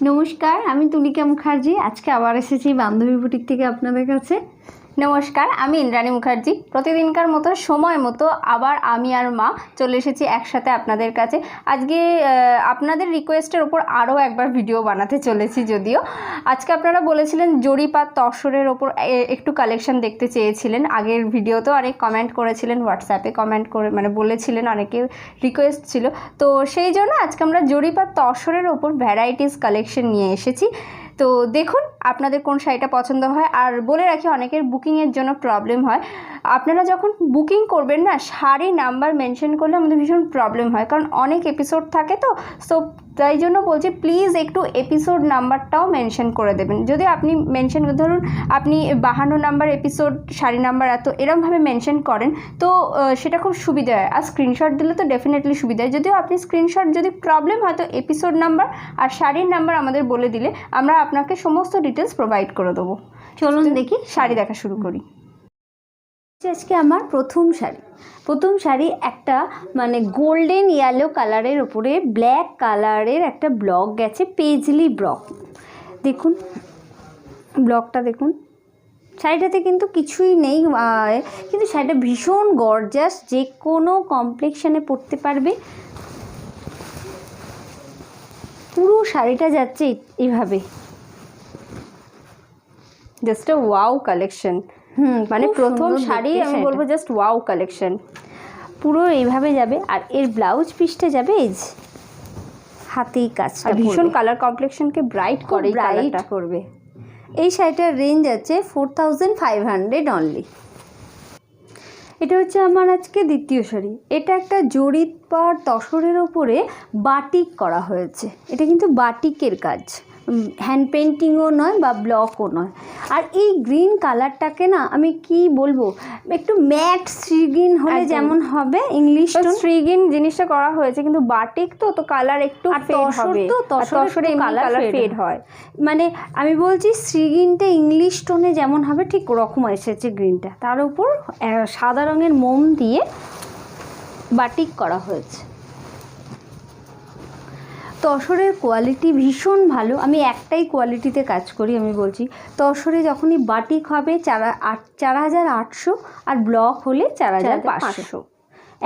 নমস্কার, আমি তুলিকা মুখার্জি। আজকে আবার এসেছি বান্ধবী বুটিক থেকে আপনাদের কাছে। নমস্কার, আমি ইন্দ্রাণী মুখার্জি। প্রতিদিনকার মতো সময় মতো আবার আমি আর মা চলে এসেছি একসাথে আপনাদের কাছে। আজকে আপনাদের রিকোয়েস্টের ওপর আরও একবার ভিডিও বানাতে চলেছি। যদিও আজকে আপনারা বলেছিলেন জরিপাত তসরের ওপর একটু কালেকশন দেখতে চেয়েছিলেন। আগের ভিডিওতেও অনেক কমেন্ট করেছিলেন, হোয়াটসঅ্যাপে কমেন্ট করে বলেছিলেন, অনেকে রিকোয়েস্ট ছিল। তো সেই জন্য আজকে আমরা জরিপাত তসরের ওপর ভ্যারাইটিস কালেকশন নিয়ে এসেছি। তো দেখুন আপনাদের কোন শাড়িটা পছন্দ হয়। আর বলে রাখি, অনেকের বুকিংয়ের জন্য প্রবলেম হয়। আপনারা যখন বুকিং করবেন না, শাড়ি নাম্বার মেনশন করলে আমাদের ভীষণ প্রবলেম হয়, কারণ অনেক এপিসোড থাকে। তো সো তাই জন্য বলছি, প্লিজ একটু এপিসোড নাম্বারটাও মেনশন করে দেবেন। যদি আপনি মেনশন, ধরুন আপনি 52 নাম্বার এপিসোড, শাড়ি নাম্বার এত, এরমভাবে মেনশন করেন তো সেটা খুব সুবিধা হয়। আর স্ক্রিনশট দিলে তো ডেফিনেটলি সুবিধা হয়। যদিও আপনি স্ক্রিনশট যদি প্রবলেম হয়, তো এপিসোড নাম্বার আর শাড়ির নাম্বার আমাদের বলে দিলে আমরা আপনাকে সমস্ত ডিটেলস প্রোভাইড করে দেবো। চলুন দেখি শাড়ি দেখা শুরু করি। আজকে আমার প্রথম শাড়ি একটা মানে গোল্ডেন ইয়েলো কালারের ওপরে ব্ল্যাক কালারের একটা ব্লক গেছে, পেজলি ব্লক। দেখুন ব্লকটা দেখুন। শাড়িটাতে কিন্তু কিছুই নেই, কিন্তু শাড়িটা ভীষণ গর্জাস, যে কোনো কমপ্লেক্সনে পরতে পারবে। পুরো শাড়িটা যাচ্ছে এইভাবে, জাস্ট আ ওয়াও কালেকশন। মানে প্রথম শাড়ি আমি বলবো জাস্ট ওয়াও কালেকশন। পুরো এইভাবে যাবে। আর এর ব্লাউজ পিসটা যাবে এই যে হাতেই কাজটা, ভীষণ কালার কমপ্লেক্সনকে ব্রাইট করবে। এই শাড়িটার রেঞ্জ আছে 4500 অনলি। এটা হচ্ছে আমার আজকে দ্বিতীয় শাড়ি। এটা একটা জরিপাত তসরের ওপরে বাটিক করা হয়েছে। এটা কিন্তু বাটিকের কাজ, হ্যান্ড পেন্টিংও নয় বা ব্লকও নয়। আর এই গ্রিন কালারটাকে না আমি কি বলবো, একটু ম্যাট শ্রী গ্রিন হলে যেমন হবে, ইংলিশ শ্রী গ্রিন জিনিসটা করা হয়েছে, কিন্তু বাটিক তো কালার একটু ফেড হবে। তসরে কালার ফেড হয়। মানে আমি বলছি শ্রী গ্রিনটা ইংলিশ টোনে যেমন হবে ঠিক ওরকম এসেছে গ্রিনটা। তার উপর সাদা রঙের মোম দিয়ে বাটিক করা হয়েছে। তসরের কোয়ালিটি ভীষণ ভালো। আমি একটাই কোয়ালিটিতে কাজ করি। আমি বলছি তসরে যখনই বাটিক হবে 4800, আর ব্লক হলে 4500,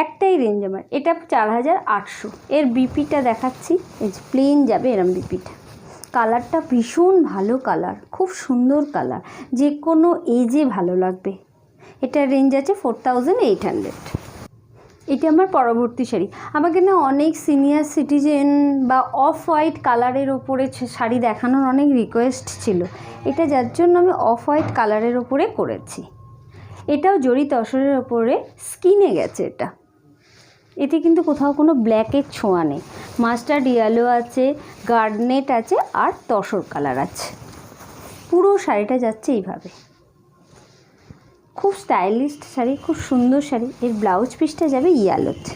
একটাই রেঞ্জ আমার। এটা 4800। এর বিপিটা দেখাচ্ছি, এই যে প্লেন যাবে এরম বিপিটা। কালারটা ভীষণ ভালো কালার, খুব সুন্দর কালার, যে কোনো এজে ভালো লাগবে। এটার রেঞ্জ আছে 4800। এটা আমার পরবর্তী শাড়ি। আমাকে না অনেক সিনিয়র সিটিজেন বা অফ হোয়াইট কালারের ওপরে শাড়ি দেখানোর অনেক রিকোয়েস্ট ছিল। এটা যার জন্য আমি অফ হোয়াইট কালারের ওপরে করেছি। এটাও জরি তসরের ওপরে স্কিনে গেছে। এতে কিন্তু কোথাও কোনো ব্ল্যাকের ছোঁয়া নেই। মাস্টার্ড ইয়েলো আছে, গার্নেট আছে, আর তসর কালার আছে। পুরো শাড়িটা যাচ্ছে এইভাবে। খুব স্টাইলিশ শাড়ি, খুব সুন্দর শাড়ি। এর ব্লাউজ পিসটা যাবে ইয়েলোতে,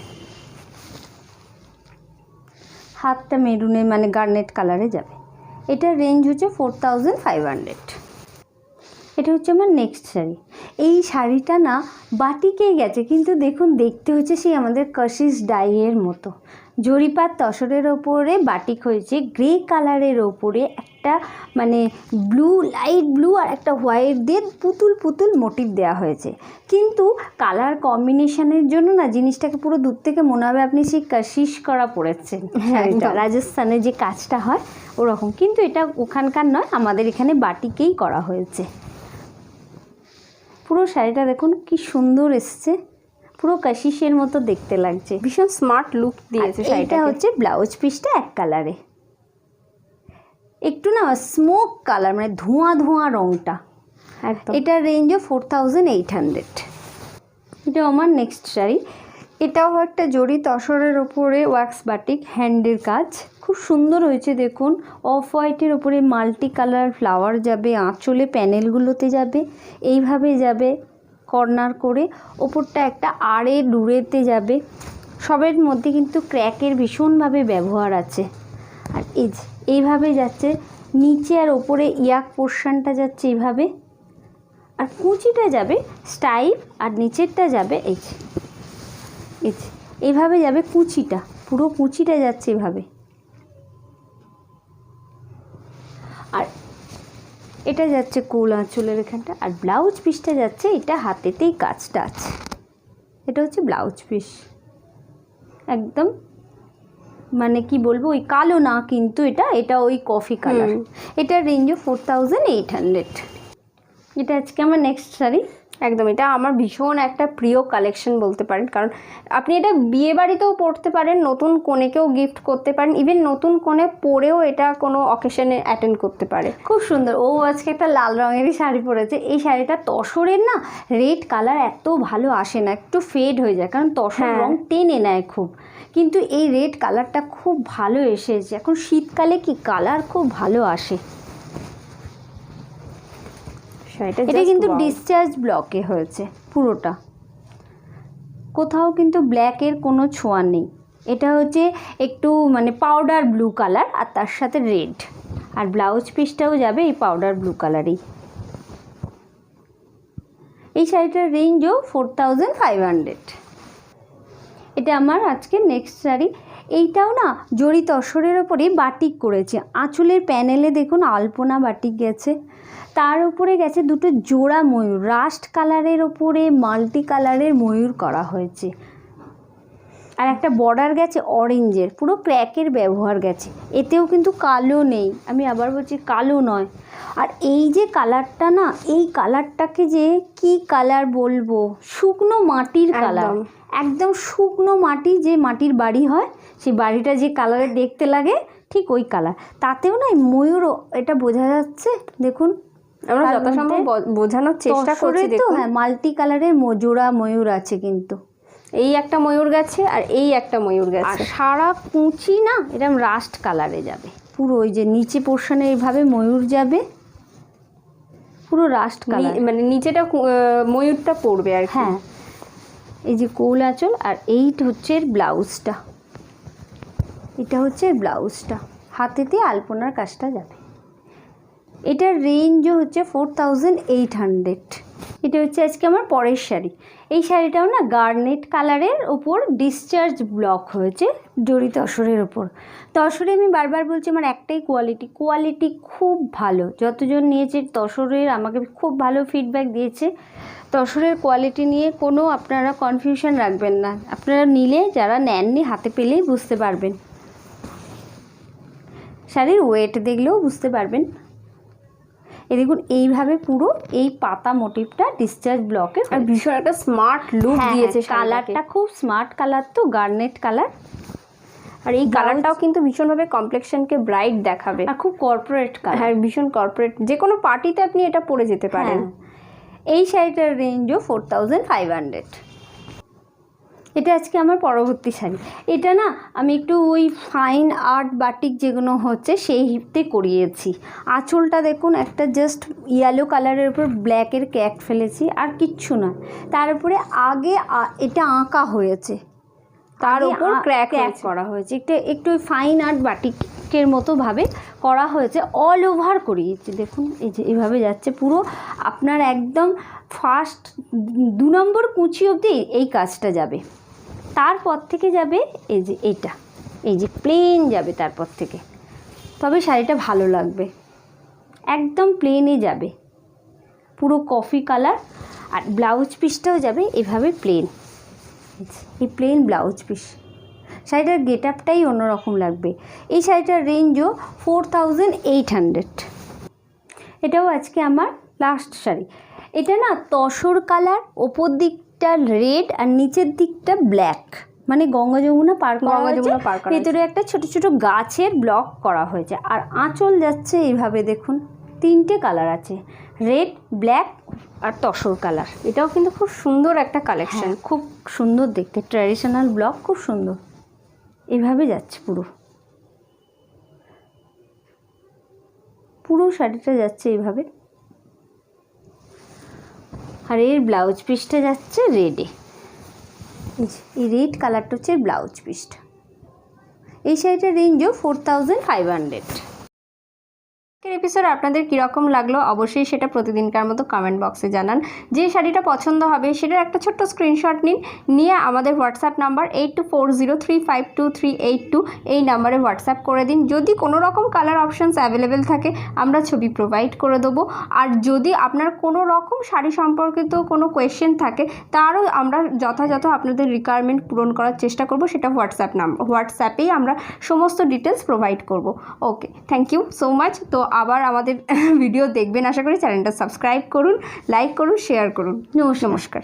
হাতটা মেরুনে মানে গার্নেট কালারে যাবে। এটার রেঞ্জ হচ্ছে 4500। এটা হচ্ছে আমার নেক্সট শাড়ি। এই শাড়িটা না বাটিকে গেছে, কিন্তু দেখুন দেখতে হচ্ছে সেই আমাদের কাশিস ডাইয়ের মতো। জরিপাত তসরের ওপরে বাটিক হয়েছে, গ্রে কালারের ওপরে একটা মানে ব্লু, লাইট ব্লু আর একটা হোয়াইট দিয়ে পুতুল পুতুল মোটিভ দেওয়া হয়েছে। কিন্তু কালার কম্বিনেশনের জন্য না জিনিসটাকে পুরো দূর থেকে মনে হবে আপনি সেই কাশিস করা পড়েছেন। রাজস্থানে যে কাজটা হয় ওরকম, কিন্তু এটা ওখানকার নয়, আমাদের এখানে বাটিকেই করা হয়েছে। পুরো শাড়িটা দেখুন কি সুন্দর এসছে, পুরো কাশিসের মতো দেখতে লাগছে, ভীষণ স্মার্ট লুক দিয়েছে শাড়িটা। হচ্ছে ব্লাউজ পিসটা এক কালারে, একটু না স্মোক কালার, মানে ধোঁয়া ধোঁয়া রঙটা একদম। এটার রেঞ্জও 4800। এটা আমার নেক্সট শাড়ি। এটাও একটা জরি তসরের ওপরে ওয়াক্স বাটিক, হ্যান্ডের কাজ, খুব সুন্দর হয়েছে। দেখুন অফ হোয়াইটের ওপরে মাল্টি কালার ফ্লাওয়ার যাবে, আঁচলে প্যানেলগুলোতে যাবে, এইভাবে যাবে কর্নার করে, ওপরটা একটা আড়ে ডুরেতে যাবে। সবের মধ্যে কিন্তু ক্র্যাকের ভীষণভাবে ব্যবহার আছে। আর এইভাবে যাচ্ছে নিচে, আর ওপরে ইয়াক পোর্শনটা যাচ্ছে এইভাবে, আর কুচিটা যাবে স্টাইপ, আর নিচেরটা যাবে এইভাবে যাবে কুচিটা, পুরো কুচিটা যাচ্ছে এভাবে। এটা যাচ্ছে কোল আঁচলের এখানটা, আর ব্লাউজ পিসটা যাচ্ছে এটা হাতেতেই কাজটা আছে। এটা হচ্ছে ব্লাউজ পিস, একদম মানে কি বলবো ওই কালো না, কিন্তু এটা ওই কফি কালার। এটার রেঞ্জও 4800। এটা আজকে আমার নেক্সট শাড়ি। একদম, এটা আমার ভীষণ একটা প্রিয় কালেকশন বলতে পারেন, কারণ আপনি এটা বিয়ে বাড়িতেও পরতে পারেন, নতুন কনেকেও গিফট করতে পারেন, ইভেন নতুন কনে পরেও এটা কোনো অকেশনে অ্যাটেন্ড করতে পারে। খুব সুন্দর। ও আজকে একটা লাল রঙেরই শাড়ি পরেছে। এই শাড়িটা তসরের না রেড কালার এত ভালো আসে না, একটু ফেড হয়ে যায়, কারণ তসর রং টেনে নেয় খুব, কিন্তু এই রেড কালারটা খুব ভালো এসেছে। এখন শীতকালে কি কালার খুব ভালো আসে। এটা কিন্তু ডিসচার্জ ব্লকে হয়েছে পুরোটা, কোথাও কিন্তু ব্ল্যাকের কোনো ছোঁয়া নেই। এটা হচ্ছে একটু মানে পাউডার ব্লু কালার, আর তার সাথে রেড, আর ব্লাউজ পিসটাও যাবে এই পাউডার ব্লু কালারই। এই শাড়িটার রেঞ্জও 4500। এটা আমার আজকে নেক্সট শাড়ি। এইটাও না জরি তসরের ওপরে বাটিক করেছে। আঁচলের প্যানেলে দেখুন আলপনা বাটিক গেছে, তার উপরে গেছে দুটো জোড়া ময়ূর, রাস্ট কালারের ওপরে মাল্টি কালারের ময়ূর করা হয়েছে, আর একটা বর্ডার গেছে অরেঞ্জের, পুরো ক্র্যাকের ব্যবহার গেছে। এতেও কিন্তু কালো নেই, আমি আবার বলছি কালো নয়। আর এই যে কালারটা না, এই কালারটাকে যে কি কালার বলবো, শুকনো মাটির কালার, একদম শুকনো মাটি, যে মাটির বাড়ি হয় সেই বাড়িটা যে কালারে দেখতে লাগে ঠিক ওই কালার। তাতেও না ময়ূরও, এটা বোঝা যাচ্ছে দেখুন, আমরা যথাসম্ভব বোঝানোর চেষ্টা করছি। তো হ্যাঁ, মাল্টি কালারের জোড়া ময়ূর আছে, কিন্তু এই একটা ময়ূর গেছে আর এই একটা ময়ূর গেছে, আর সারা কুঁচি না এরকম রাস্ট কালারে যাবে পুরো। ওই যে নিচে পোর্শনে এইভাবে ময়ূর যাবে, পুরো রাস্ট কালার, মানে নিচেটা ময়ূরটা পড়বে আর হ্যাঁ। এই যে কোল আঁচল, আর এইটা হচ্ছে এর ব্লাউজটা, এটা হচ্ছে এর ব্লাউজটা, হাতেতে আলপনার কাজটা যাবে। এটার রেঞ্জও হচ্ছে 4800। এটা হচ্ছে আজকে আমার পরের শাড়ি। এই শাড়িটাও না গার্নেট কালারের ওপর ডিসচার্জ ব্লক হয়েছে জরি তসরের ওপর। তসরে আমি বারবার বলছি আমার একটাই কোয়ালিটি খুব ভালো। যতজন নিয়েছে তসরের আমাকে খুব ভালো ফিডব্যাক দিয়েছে। তসরের কোয়ালিটি নিয়ে কোনো আপনারা কনফিউশন রাখবেন না, আপনারা নিলে যারা নেননি হাতে পেলেই বুঝতে পারবেন, শাড়ির ওয়েট দেখলেও বুঝতে পারবেন। এই দেখুন এইভাবে পুরো এই পাতা মোটিভটা ডিসচার্জ ব্লকে, আর ভীষণ একটা স্মার্ট লুক দিয়েছে। কালারটা খুব স্মার্ট কালার, তো গার্নেট কালার, আর এই কালারটাও কিন্তু ভীষণভাবে কমপ্লেক্সনকে ব্রাইট দেখাবে, আর খুব কর্পোরেট কালার। হ্যাঁ, ভীষণ কর্পোরেট, যে কোনো পার্টিতে আপনি এটা পরে যেতে পারেন। এই শাড়িটার রেঞ্জও 4500। এটা আজকে আমার পরবর্তী শাড়ি। এটা না আমি একটু ওই ফাইন আর্ট বাটিক যেগুলো হচ্ছে সেই হিপতে করিয়েছি। আঁচলটা দেখুন একটা জাস্ট ইয়েলো কালারের উপর ব্ল্যাকের ক্যাক ফেলেছি, আর কিচ্ছু না। তার উপরে আগে এটা আঁকা হয়েছে, তার উপর ক্র্যাক করা হয়েছে, একটু ওই ফাইন আর্ট বাটিকের মতো ভাবে করা হয়েছে, অল ওভার করিয়েছি। দেখুন এই যে এইভাবে যাচ্ছে পুরো আপনার একদম ফার্স্ট 2 নম্বর কুচি অবধি এই কাজটা যাবে। তারপর থেকে যাবে এই যে এইটা, এই যে প্লেন যাবে তারপর থেকে, তবে শাড়িটা ভালো লাগবে। একদম প্লেনই যাবে, পুরো কফি কালার, আর ব্লাউজ পিসটাও যাবে এভাবে প্লেন, এই প্লেন ব্লাউজ পিস। শাড়িটার গেট আপটাই অন্যরকম লাগবে। এই শাড়িটার রেঞ্জও 4800। এটাও আজকে আমার লাস্ট শাড়ি। এটা না তসর কালার, ওপর দিকটা রেড আর নিচের দিকটা ব্ল্যাক, মানে গঙ্গা যমুনা পার করা হয়েছে, ভেতরে একটা ছোট ছোট গাছের ব্লক করা হয়েছে। আর আঁচল যাচ্ছে এইভাবে দেখুন, 3টে কালার আছে, রেড, ব্ল্যাক আর তসর কালার। এটাও কিন্তু খুব সুন্দর একটা কালেকশন, খুব সুন্দর দেখতে, ট্র্যাডিশনাল ব্লক, খুব সুন্দর। এইভাবে যাচ্ছে পুরো পুরো শাড়িটা যাচ্ছে এইভাবে, আর এর ব্লাউজ পিসটা যাচ্ছে রেডে। এই রেড কালারটা হচ্ছে ব্লাউজ পিসটা। এই শাড়িটার রেঞ্জও 4500। এপিসোড আপনাদের কীরকম লাগলো অবশ্যই সেটা প্রতিদিনকার মতো কমেন্ট বক্সে জানান। যে শাড়িটা পছন্দ হবে সেটার একটা ছোট্ট স্ক্রিনশট নিয়ে আমাদের হোয়াটসঅ্যাপ নাম্বার 8240352382 এই নাম্বারে হোয়াটসঅ্যাপ করে দিন। যদি কোনো রকম কালার অপশানস অ্যাভেলেবেল থাকে আমরা ছবি প্রোভাইড করে দেবো। আর যদি আপনার কোনো রকম শাড়ি সম্পর্কিত কোনো কোয়েশ্চেন থাকে তারও আমরা যথাযথ আপনাদের রিকোয়ারমেন্ট পূরণ করার চেষ্টা করব। সেটা হোয়াটসঅ্যাপেই আমরা সমস্ত ডিটেলস প্রোভাইড করব। ওকে, থ্যাংক ইউ সো মাচ। তো আবার আমাদের ভিডিও দেখবেন আশা করি। চ্যানেলটা সাবস্ক্রাইব করুন, লাইক করুন, শেয়ার করুন। নমস্কার।